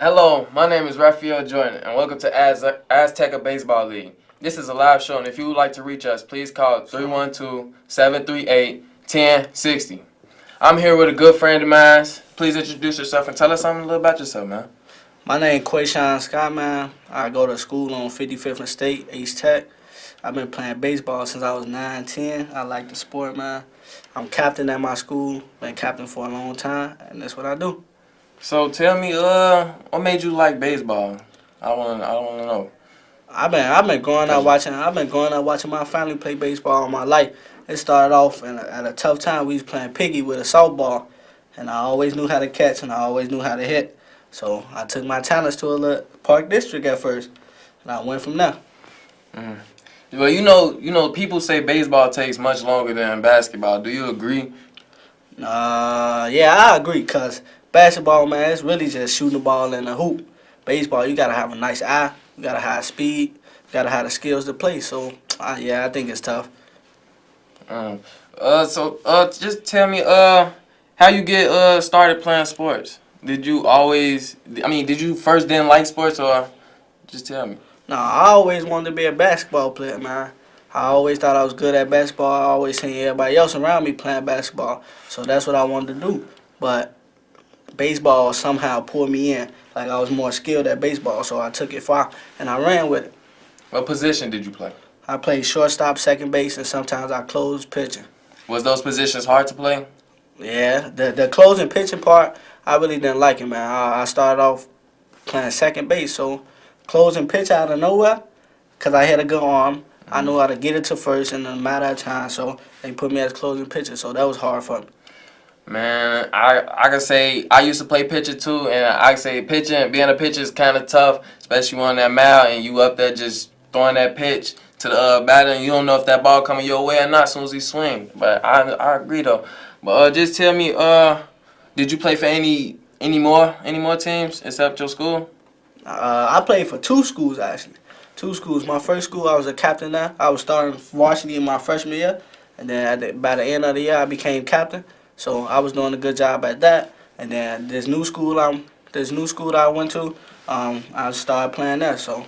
Hello, my name is Raphael Jordan, and welcome to Azteca Baseball League. This is a live show, and if you would like to reach us, please call 312-738-1060. I'm here with a good friend of mine. Please introduce yourself and tell us something a little about yourself, man. My name Quayshawn Scott, man. I go to school on 55th and State, Azteca. I've been playing baseball since I was 9, 10. I like the sport, man. I'm captain at my school. Been captain for a long time, and that's what I do. So tell me, what made you like baseball? I wanna know. I've been growing up watching. I've been growing up watching my family play baseball all my life. It started off at a tough time. We was playing piggy with a softball, and I always knew how to catch, and I always knew how to hit. So I took my talents to a little park district at first, and I went from there. Mm. Well, people say baseball takes much longer than basketball. Do you agree? Yeah, I agree. Cause basketball, man, it's really just shooting the ball in the hoop. Baseball, you gotta have a nice eye, you gotta have speed, you gotta have the skills to play. So, yeah, I think it's tough. Mm. Just tell me, how you get started playing sports? Did you always? I mean, did you first didn't like sports, or just tell me? No, I always wanted to be a basketball player, man. I always thought I was good at basketball. I always seen everybody else around me playing basketball, so that's what I wanted to do. But baseball somehow pulled me in. Like I was more skilled at baseball, so I took it far and I ran with it. What position did you play? I played shortstop, second base, and sometimes I closed pitching. Was those positions hard to play? Yeah, the closing pitching part, I really didn't like it, man. I started off playing second base, so closing pitch out of nowhere, because I had a good arm. I knew how to get it to first in a matter of time, so they put me as closing pitcher, so that was hard for me. Man, I can say I used to play pitcher too, and I can say being a pitcher is kind of tough, especially on that mound and you up there just throwing that pitch to the batter, and you don't know if that ball coming your way or not as soon as he swing. But I agree though. But just tell me, did you play for any more teams except your school? I played for two schools, actually. Two schools. My first school, I was a captain there. I was starting varsity in my freshman year, and then by the end of the year, I became captain. So I was doing a good job at that. And then this new school that I went to, I started playing there. So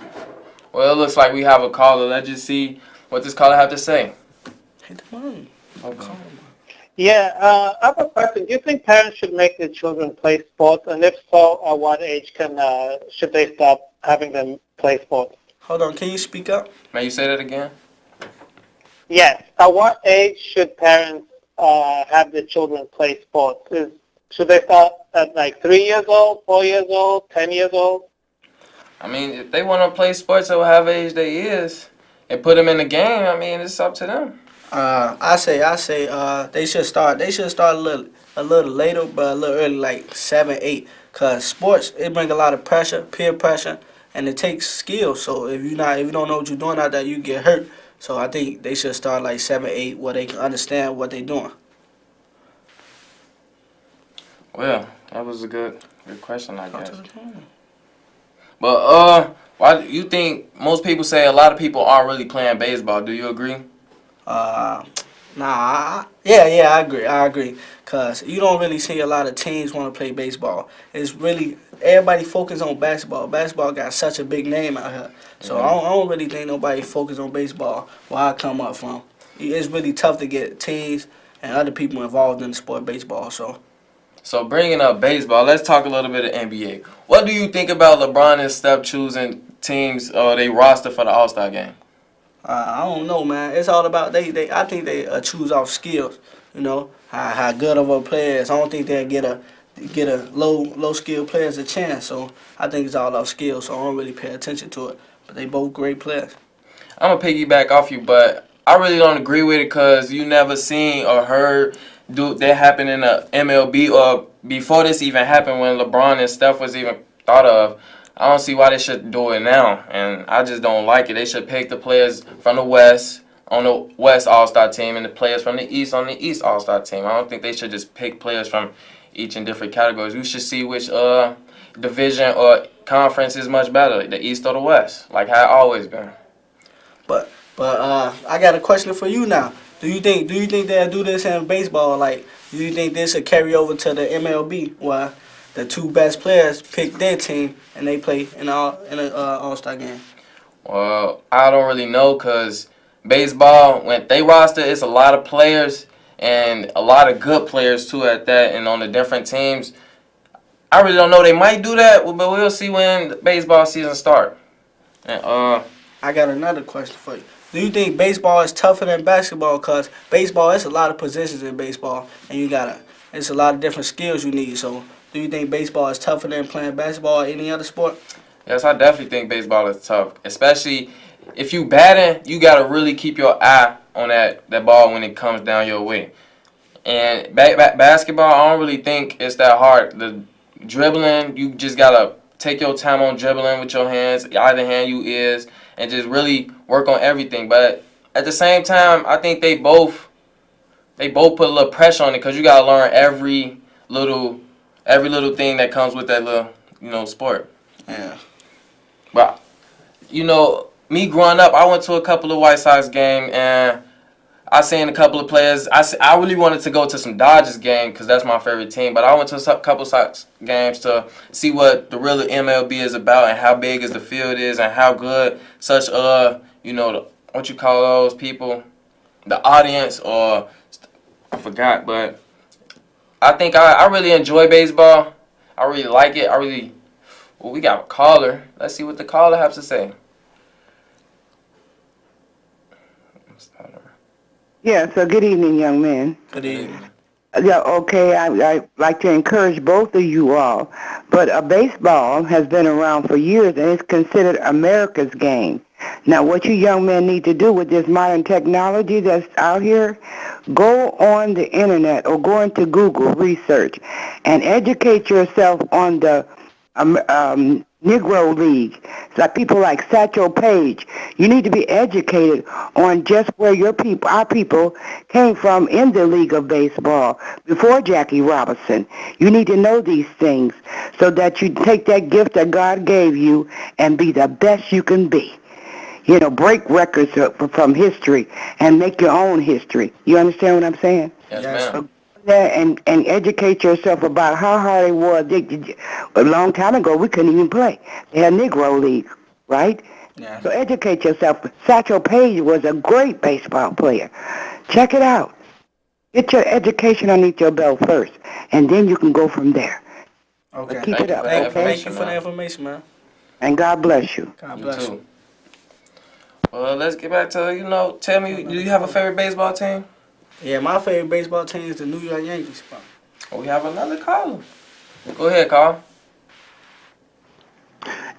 Well, it looks like we have a caller. Let's just see what this caller have to say. hit the money. Okay. Yeah, I have a question. Do you think parents should make their children play sports? And if so, at what age should they stop having them play sports? Hold on, can you speak up? May you say that again? Yes. At what age should parents have their children play sports? Should they start at like 3 years old, 4 years old, 10 years old? I mean, if they want to play sports at whatever age they is and put them in the game, I mean, it's up to them. I say, they should start. They should start a little later, but a little early, like 7, 8. Cause sports, it bring a lot of pressure, peer pressure, and it takes skill. So if you don't know what you're doing out there, you get hurt. So I think they should start like 7, 8, where they can understand what they're doing. Well, that was a good question, I Talk guess. to the phone. But why do you think most people say a lot of people aren't really playing baseball? Do you agree? Uh, yeah, I agree. Cause you don't really see a lot of teams want to play baseball. It's really everybody focus on basketball. Basketball got such a big name out here, so I don't really think nobody focus on baseball. Where I come up from, it's really tough to get teams and other people involved in the sport of baseball. So bringing up baseball, let's talk a little bit of NBA. What do you think about LeBron and Steph choosing teams or they roster for the All-Star game? I don't know, man. It's all about they. I think they choose off skills. You know how good of a player is. I don't think they get a low skill players a chance. So I think it's all off skills. So I don't really pay attention to it. But they both great players. I'm gonna piggyback off you, but I really don't agree with it because you never seen or heard that happen in the MLB or before this even happened when LeBron and Steph was even thought of. I don't see why they should do it now, and I just don't like it. They should pick the players from the West on the West All-Star team and the players from the East on the East All-Star team. I don't think they should just pick players from each in different categories. We should see which division or conference is much better, the East or the West, like how it always been. But I got a question for you now. Do you think they'll do this in baseball? Like, do you think this will carry over to the MLB? Where the two best players pick their team and they play in a All-Star game? Well, I don't really know because baseball, when they roster, it's a lot of players and a lot of good players too at that, and on the different teams. I really don't know. They might do that, but we'll see when the baseball season start. And I got another question for you. Do you think baseball is tougher than basketball? Because baseball, it's a lot of positions in baseball, and it's a lot of different skills you need. So, do you think baseball is tougher than playing basketball or any other sport? yes, I definitely think baseball is tough, especially if you batting. You gotta really keep your eye on that ball when it comes down your way. And basketball, I don't really think it's that hard. The dribbling, you just gotta take your time on dribbling with your hands, either hand you is, and just really work on everything. But at the same time, I think they both put a little pressure on it because you gotta learn little every little thing that comes with that little sport. Yeah. But me growing up, I went to a couple of White Sox games and I seen a couple of players. I really wanted to go to some Dodgers game because that's my favorite team. But I went to a couple of Sox games to see what the real MLB is about and how big is the field is and how good such what you call those people, the audience or I forgot. But I think I really enjoy baseball. I really like it. We got a caller. Let's see what the caller has to say. Yeah, so good evening, young man. Good evening. Yeah, okay, I like to encourage both of you all, but baseball has been around for years and it's considered America's game. Now, what you young men need to do with this modern technology that's out here, go on the internet or go into Google research and educate yourself on the Negro League. It's like people like Satchel Paige. You need to be educated on just where our people came from in the League of Baseball before Jackie Robinson. You need to know these things so that you take that gift that God gave you and be the best you can be. Break records from history and make your own history. You understand what I'm saying? Yes, ma'am. There and educate yourself about how hard it was. A long time ago, we couldn't even play. They had Negro League, right? Yeah. So educate yourself. Satchel Paige was a great baseball player. Check it out. Get your education underneath your belt first, and then you can go from there. Okay. But keep it up, okay? Thank you for the information, man. And God bless you. God You bless too. you. Well, let's get back to tell me, do you have a favorite baseball team? Yeah, my favorite baseball team is the New York Yankees. Oh, we have another caller. Go ahead, Carl.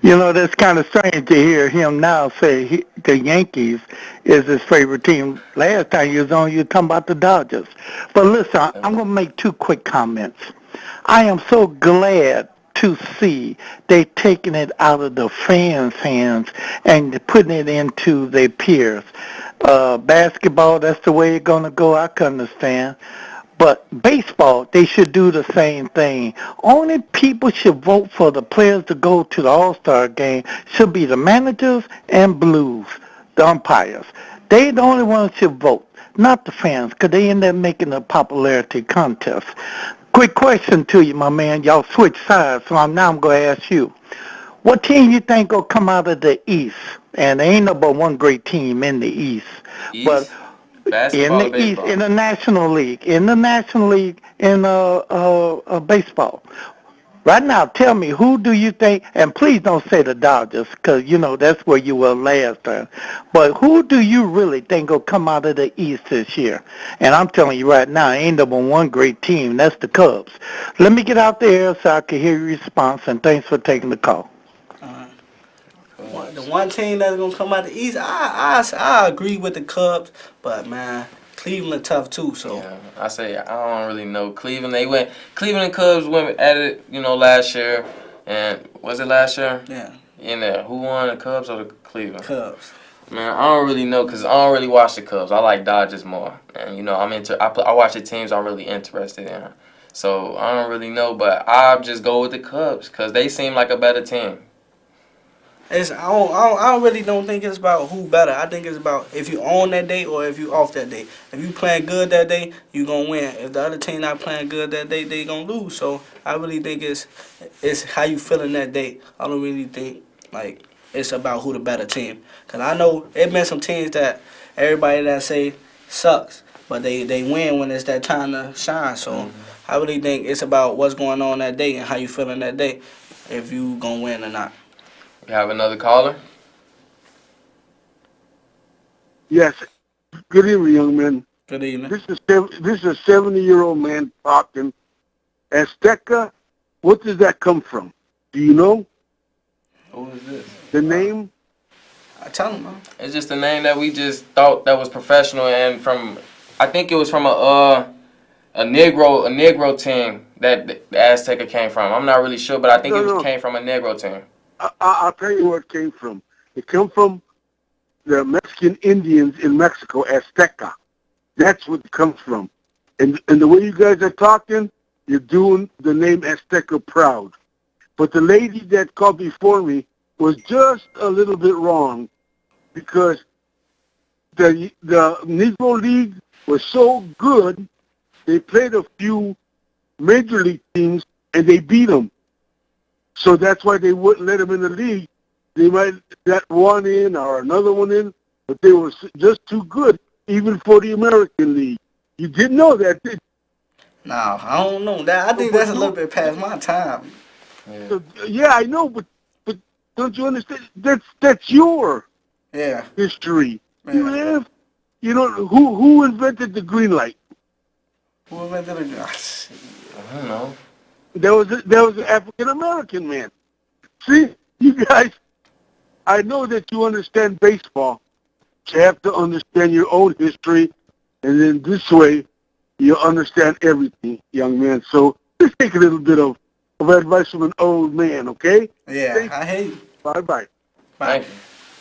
That's kind of strange to hear him now say the Yankees is his favorite team. Last time you was on, you were talking about the Dodgers. But listen, I'm going to make two quick comments. I am so glad to see they taking it out of the fans' hands and putting it into their peers. Basketball, that's the way it's going to go. I can understand. But baseball, they should do the same thing. Only people should vote for the players to go to the All-Star game should be the managers and Blues, the umpires. They the only ones should vote, not the fans, because they end up making a popularity contest. Quick question to you, my man. Y'all switch sides, so now I'm going to ask you. What team you think will come out of the East? And there ain't no but one great team in the East. But Basketball, in the East, in the National League, in baseball. Right now, tell me, who do you think, and please don't say the Dodgers, because, that's where you were last time. But who do you really think will come out of the East this year? And I'm telling you right now, ain't no but one great team. That's the Cubs. Let me get out there so I can hear your response, and thanks for taking the call. The one team that's gonna come out the East, I agree with the Cubs, but man, Cleveland tough too. So yeah, I don't really know. Cleveland and Cubs went at it, last year. And was it last year? Yeah. And who won, the Cubs or the Cleveland? Cubs. Man, I don't really know because I don't really watch the Cubs. I like Dodgers more, and I watch the teams I'm really interested in. So I don't really know, but I just go with the Cubs because they seem like a better team. I really don't think it's about who better. I think it's about if you on that day or if you off that day. If you playing good that day, you gonna win. If the other team not playing good that day, they gonna lose. So I really think it's how you feeling that day. I don't really think like it's about who the better team. Cause I know it been some teams that everybody that say sucks, but they win when it's that time to shine. So I really think it's about what's going on that day and how you feeling that day, if you gonna win or not. We have another caller. Yes. Good evening, young man. Good evening. This is a 70-year-old man talking. Azteca, what does that come from? Do you know Who is this? the name? I tell him, man. It's just a name that we just thought that was professional, and I think it was from a Negro team that the Azteca came from. I'm not really sure, but I think came from a Negro team. I'll tell you where it came from. It came from the Mexican Indians in Mexico, Azteca. That's what it comes from. And the way you guys are talking, you're doing the name Azteca proud. But the lady that called before me was just a little bit wrong, because the Negro League was so good, they played a few major league teams and they beat them. So that's why they wouldn't let them in the league. They might let one in or another one in, but they were just too good, even for the American League. You didn't know that, did you? No, I don't know. I think that's a little bit past my time. Yeah. So, yeah, I know, but don't you understand? That's your Yeah. history. Yeah. You have, who invented the green light? Who invented the I don't know. There was an African American man. See, you guys, I know that you understand baseball. You have to understand your own history, and then this way, you'll understand everything, young man. So just take a little bit of advice from an old man, okay? Yeah, I hate you. Bye-bye. Thank you.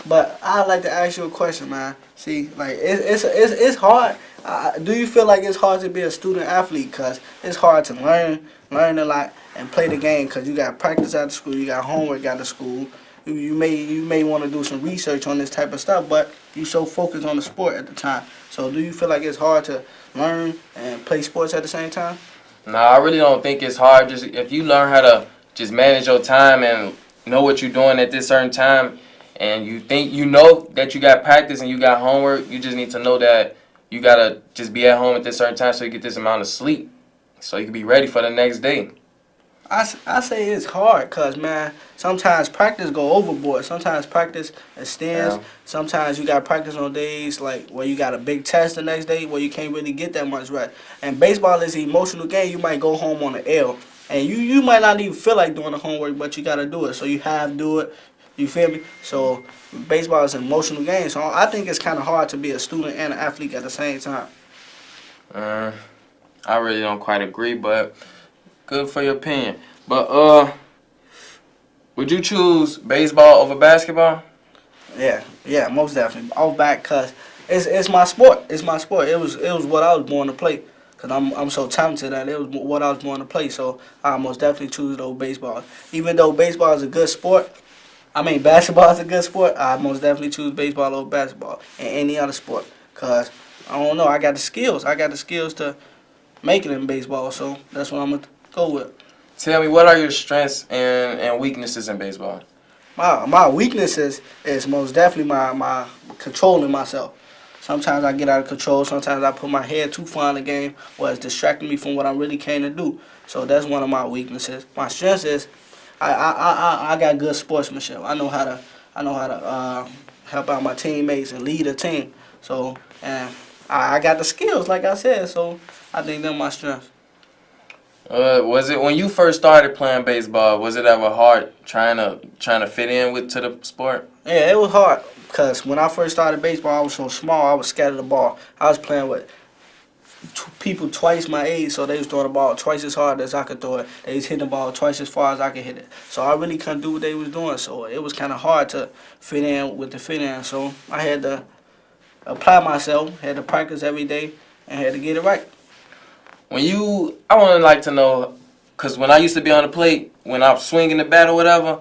But I'd like to ask you a question, man. See, like it's hard. Do you feel like it's hard to be a student athlete? Cause it's hard to learn a lot and play the game. Cause you got practice out of school, you got homework out of school. You may want to do some research on this type of stuff, but you so focused on the sport at the time. So do you feel like it's hard to learn and play sports at the same time? No, I really don't think it's hard. Just if you learn how to just manage your time and know what you're doing at this certain time, and you know that you got practice and you got homework, you just need to know that you gotta just be at home at this certain time so you get this amount of sleep, so you can be ready for the next day. I say it's hard because, man, sometimes practice go overboard. Sometimes practice extends. Yeah. Sometimes you got practice on days like where you got a big test the next day where you can't really get that much rest. And baseball is an emotional game. You might go home on an L. And you might not even feel like doing the homework, but you got to do it. So you have to do it. You feel me? So baseball is an emotional game. So I think it's kind of hard to be a student and an athlete at the same time. I really don't quite agree, but good for your opinion. But would you choose baseball over basketball? Yeah, most definitely. All back, cause it's my sport. It's my sport. It was what I was born to play. Cause I'm so talented that it was what I was born to play. So I most definitely choose though baseball. Even though baseball is a good sport, basketball is a good sport. I most definitely choose baseball over basketball and any other sport. Cause I don't know. I got the skills. I got the skills to make it in baseball. So that's what I'm gonna go with. Tell me, what are your strengths and weaknesses in baseball? My weaknesses is most definitely my controlling myself. Sometimes I get out of control. Sometimes I put my head too far in the game, or it's distracting me from what I really came to do. So that's one of my weaknesses. My strengths is I got good sportsmanship. I know how to help out my teammates and lead a team. So and I got the skills, like I said. So I think they're my strengths. Was it when you first started playing baseball? Was it ever hard trying to fit in to the sport? Yeah, it was hard because when I first started baseball, I was so small. I was scared of the ball. I was playing with people twice my age, so they was throwing the ball twice as hard as I could throw it. They was hitting the ball twice as far as I could hit it. So I really couldn't do what they was doing. So it was kind of hard to fit in with the fit in. So I had to apply myself, had to practice every day, and had to get it right. I want to like to know, because when I used to be on the plate, when I'm swinging the bat or whatever,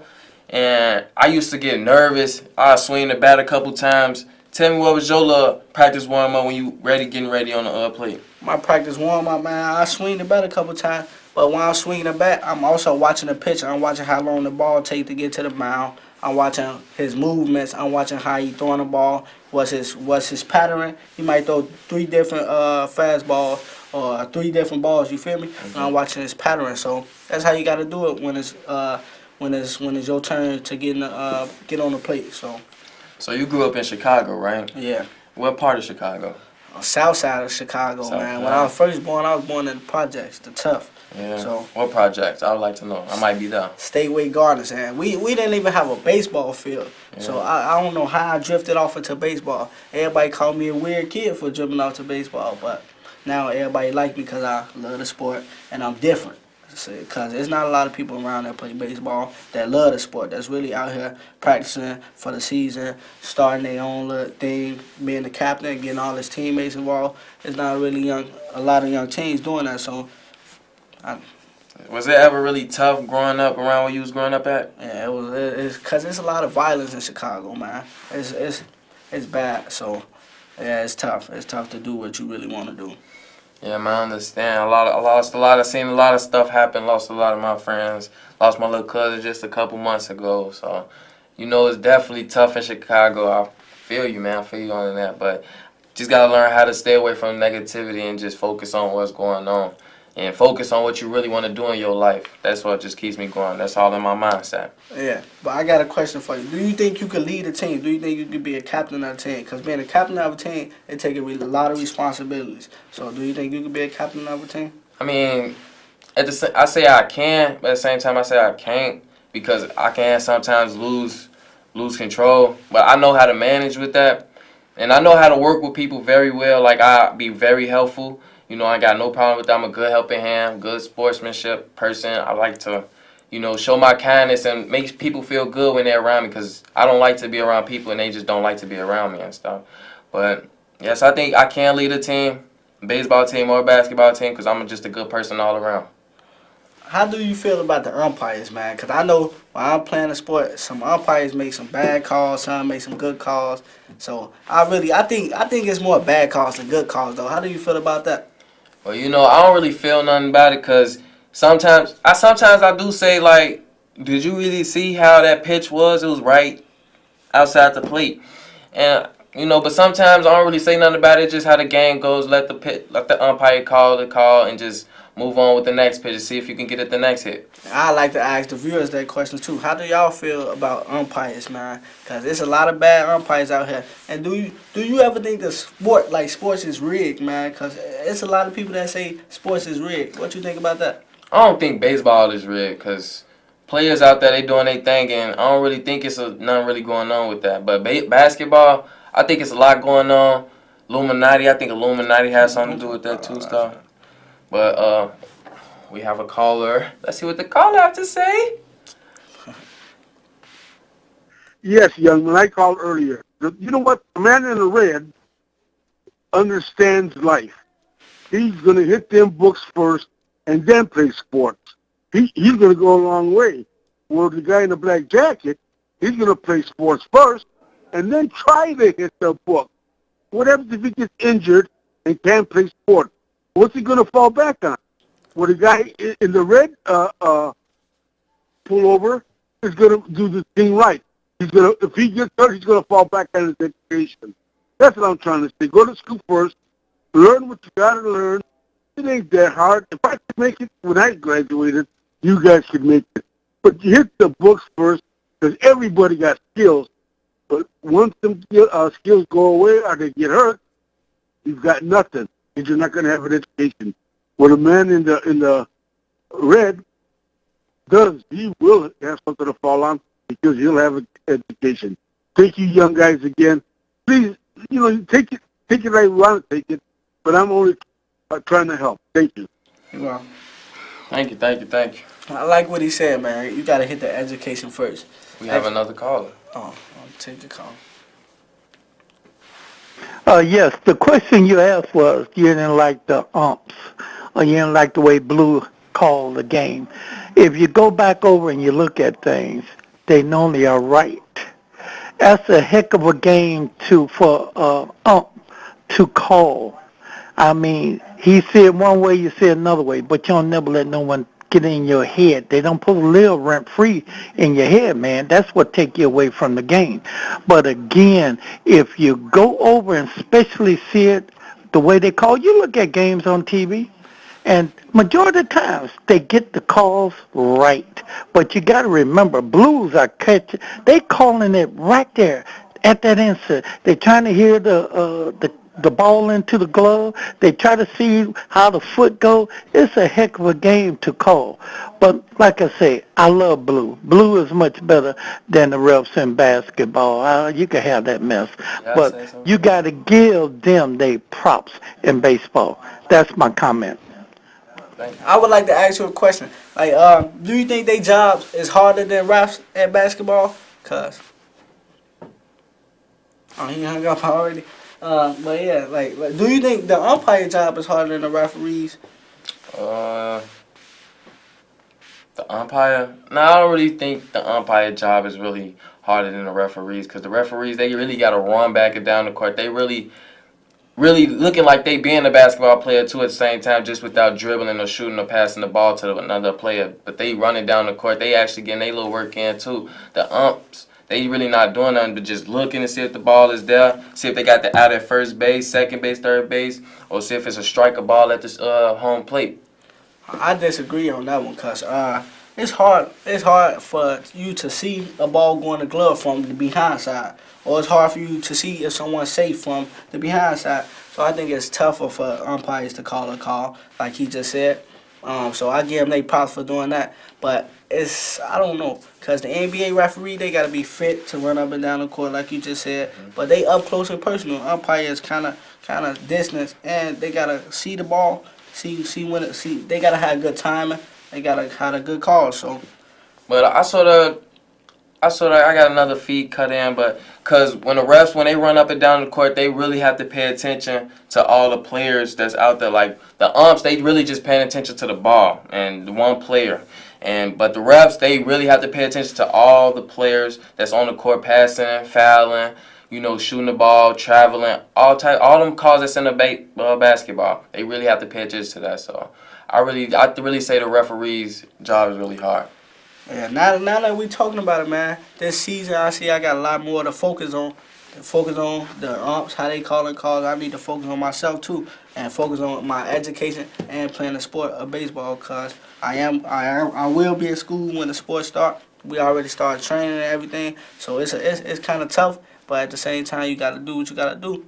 and I used to get nervous. I swing the bat a couple times. Tell me, what was your practice warm up when you getting ready on the plate? My practice warm up, man, I swing the bat a couple times, but when I'm swinging the bat, I'm also watching the pitcher. I'm watching how long the ball take to get to the mound. I'm watching his movements. I'm watching how he throwing the ball. What's his pattern? He might throw 3 different fastballs or 3 different balls. You feel me? And I'm watching his pattern. So that's how you got to do it when it's your turn to get on the plate. So you grew up in Chicago, right? Yeah. What part of Chicago? South side of Chicago, South man. side. When I was first born, I was born in the projects, the tough. Yeah. So what projects? I would like to know. I might be there. Stateway Gardens, and we didn't even have a baseball field. Yeah. So I don't know how I drifted off into baseball. Everybody called me a weird kid for drifting off to baseball, but now everybody like me because I love the sport and I'm different. Because there's not a lot of people around that play baseball that love the sport, that's really out here practicing for the season, starting their own little thing, being the captain, getting all his teammates involved. There's not really a lot of young teams doing that, so was it ever really tough growing up around where you was growing up at? yeah, it's because there's a lot of violence in Chicago, man. It's bad, so yeah, it's tough. It's tough to do what you really want to do. Yeah, man, I understand. Seen a lot of stuff happen. Lost a lot of my friends. Lost my little cousin just a couple months ago. So, it's definitely tough in Chicago. I feel you, man. I feel you on that. But just got to learn how to stay away from negativity and just focus on what's going on. And focus on what you really want to do in your life. That's what just keeps me going. That's all in my mindset. Yeah, but I got a question for you. Do you think you could lead a team? Do you think you could be a captain of a team? Because being a captain of a team, it takes a lot of responsibilities. So do you think you could be a captain of a team? I mean, I say I can, but at the same time I say I can't because I can sometimes lose control. But I know how to manage with that, and I know how to work with people very well. Like, I be very helpful. I got no problem with that. I'm a good helping hand, good sportsmanship person. I like to, show my kindness and make people feel good when they're around me because I don't like to be around people and they just don't like to be around me and stuff. But, yes, I think I can lead a team, baseball team or basketball team, because I'm just a good person all around. How do you feel about the umpires, man? Because I know when I'm playing a sport, some umpires make some bad calls, some make some good calls. So I think it's more bad calls than good calls, though. How do you feel about that? Well, I don't really feel nothing about it because sometimes I do say, like, did you really see how that pitch was? It was right outside the plate. And, but sometimes I don't really say nothing about it, just how the game goes. Let the umpire call the call and just move on with the next pitch and see if you can get at the next hit. I like to ask the viewers that question, too. How do y'all feel about umpires, man? Because there's a lot of bad umpires out here. And do you ever think that sports is rigged, man? Because it's a lot of people that say sports is rigged. What you think about that? I don't think baseball is rigged because players out there, they doing their thing, and I don't really think it's nothing really going on with that. But basketball, I think it's a lot going on. I think Illuminati has something to do with that, too, stuff. But we have a caller. Let's see what the caller have to say. Yes, young man, I called earlier. You know what? The man in the red understands life. He's going to hit them books first and then play sports. He's going to go a long way. Where the guy in the black jacket, he's going to play sports first and then try to hit the book. What happens if he gets injured and can't play sports? What's he going to fall back on? Well, the guy in the red pullover is going to do the thing right. If he gets hurt, he's going to fall back on his education. That's what I'm trying to say. Go to school first. Learn what you got to learn. It ain't that hard. If I could make it when I graduated, you guys could make it. But you hit the books first because everybody got skills. But once them skills go away or they get hurt, you've got nothing. And you're not going to have an education. What a man in the red does, he will have something to fall on because he'll have an education. Thank you, young guys, again. Please, take it right want to take it, but I'm only trying to help. Thank you. Well, Thank you. I like what he said, man. You got to hit the education first. We have another caller. Oh, I'll take the call. Yes, the question you asked was you didn't like the umps or you didn't like the way Blue called the game. If you go back over and you look at things, they normally are right. That's a heck of a game for to call. I mean, he said one way, you said another way, but you don't never let no one get in your head. They don't put a live rent free in your head, man. That's what take you away from the game. But again, if you go over and especially see it the way they call, you look at games on TV, and majority of the times they get the calls right. But you got to remember, Blues are catching. They calling it right there at that instant. They're trying to hear the ball into the glove. They try to see how the foot go. It's a heck of a game to call. But like I say, I love Blue. Blue is much better than the refs in basketball. You can have that mess. Yeah, I But say so. you got to give them their props in baseball. That's my comment. Thank you. I would like to ask you a question. Like, do you think their jobs is harder than refs at basketball? Cause he hung up already. But yeah, like, do you think the umpire job is harder than the referees? Uh, the umpire? No, I don't really think the umpire job is really harder than the referees, because the referees, they really got to run back and down the court. They really looking like they being a basketball player too at the same time, just without dribbling or shooting or passing the ball to another player. But they running down the court. They actually getting their little work in too. The umps, they really not doing nothing but just looking to see if the ball is there, see if they got the out at first base, second base, third base, or see if it's a striker ball at the home plate. I disagree on that one, cause it's hard. It's hard for you to see a ball going to glove from the behind side, or it's hard for you to see if someone's safe from the behind side. So I think it's tougher for umpires to call a call, like he just said. So I give them they props for doing that. But I don't know, cause the NBA referee, they gotta be fit to run up and down the court, like you just said. But they up close and personal. Umpires kind of distance, and they gotta see the ball. See when it see they gotta have good timing. They gotta have a good call. So But I got another feed cut in, but because when the refs, when they run up and down the court, they really have to pay attention to all the players that's out there. Like the umps, they really just paying attention to the ball and the one player. But the refs, they really have to pay attention to all the players that's on the court, passing, fouling, shooting the ball, traveling, all them calls that's in the basketball. They really have to pay attention to that. So I really say the referee's job is really hard. yeah, now that we talking about it, man, this season I got a lot more to focus on. Focus on the umps, how they calling calls. I need to focus on myself too, and focus on my education and playing the sport of baseball. Cause I will be in school when the sport start. We already started training and everything, so it's kind of tough. But at the same time, you gotta do what you gotta do.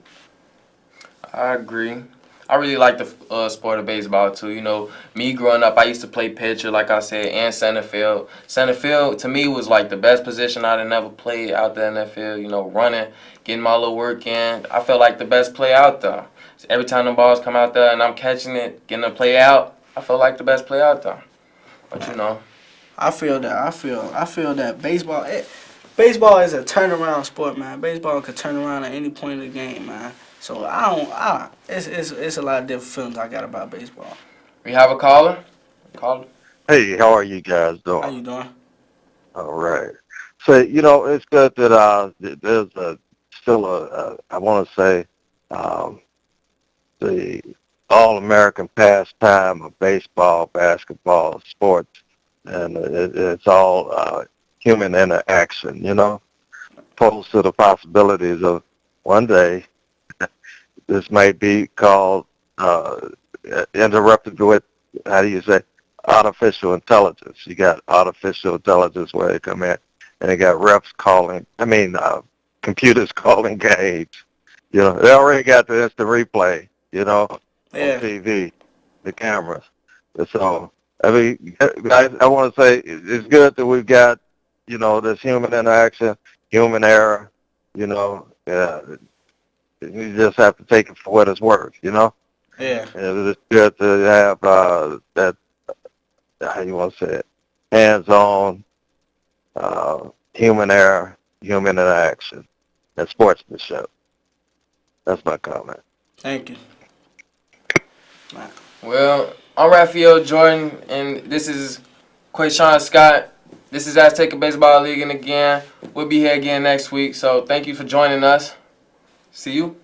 I agree. I really like the sport of baseball too. Me growing up, I used to play pitcher, like I said, and center field. Center field to me was like the best position I'd ever played out there in that field. Running, getting my little work in. I felt like the best play out there. So every time the balls come out there and I'm catching it, getting the play out, I feel like the best play out there. But I feel that. I feel that baseball is a turnaround sport, man. Baseball could turn around at any point in the game, man. So it's a lot of different feelings I got about baseball. we have a caller. Caller. Hey, how are you guys How doing? you doing? All right. So, it's good that there's I want to say, the all-American pastime of baseball, basketball, sports, and it's all human interaction, opposed to the possibilities of one day this may be called interrupted with, how do you say, artificial intelligence. You got artificial intelligence where they come in, and they got computers calling games. They already got the instant replay, on Yeah. TV, the cameras. So, I want to say it's good that we've got, this human interaction, human error, you just have to take it for what it's worth, Yeah. And it's good to have that, how you want to say it, hands-on, human error, human interaction, and sportsmanship. That's my comment. Thank you. Well, I'm Raphael Jordan, and this is Quayshawn Scott. This is Azteca Baseball League, and again, we'll be here again next week. So thank you for joining us. See you.